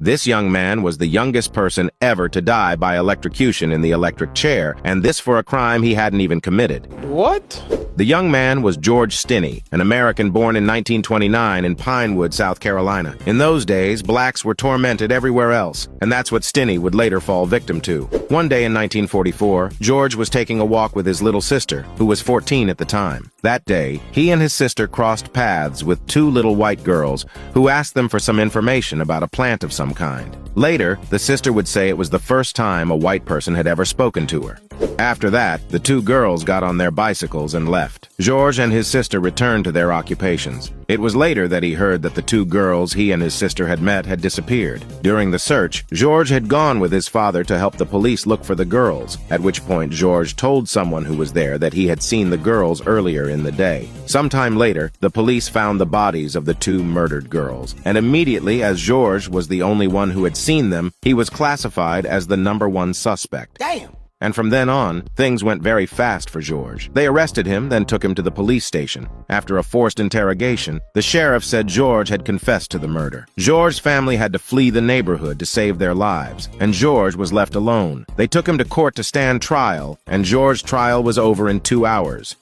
This young man was the youngest person ever to die by electrocution in the electric chair, and this for a crime he hadn't even committed. What? The young man was Georges Stinney, an American born in 1929 in Pinewood, South Carolina. In those days, blacks were tormented everywhere else, and that's what Stinney would later fall victim to. One day in 1944, George was taking a walk with his little sister, who was 14 at the time. That day, he and his sister crossed paths with two little white girls who asked them for some information about a plant of some kind. Later, the sister would say it was the first time a white person had ever spoken to her. After that, the two girls got on their bicycles and left. George and his sister returned to their occupations. It was later that he heard that the two girls he and his sister had met had disappeared. During the search, George had gone with his father to help the police look for the girls, at which point George told someone who was there that he had seen the girls earlier in the day. Sometime later, the police found the bodies of the two murdered girls, and immediately, as George was the only one who had seen them, he was classified as the #1 suspect. Damn! And from then on, things went very fast for George. They arrested him, then took him to the police station. After a forced interrogation, the sheriff said George had confessed to the murder. George's family had to flee the neighborhood to save their lives, and George was left alone. They took him to court to stand trial, and George's trial was over in 2 hours.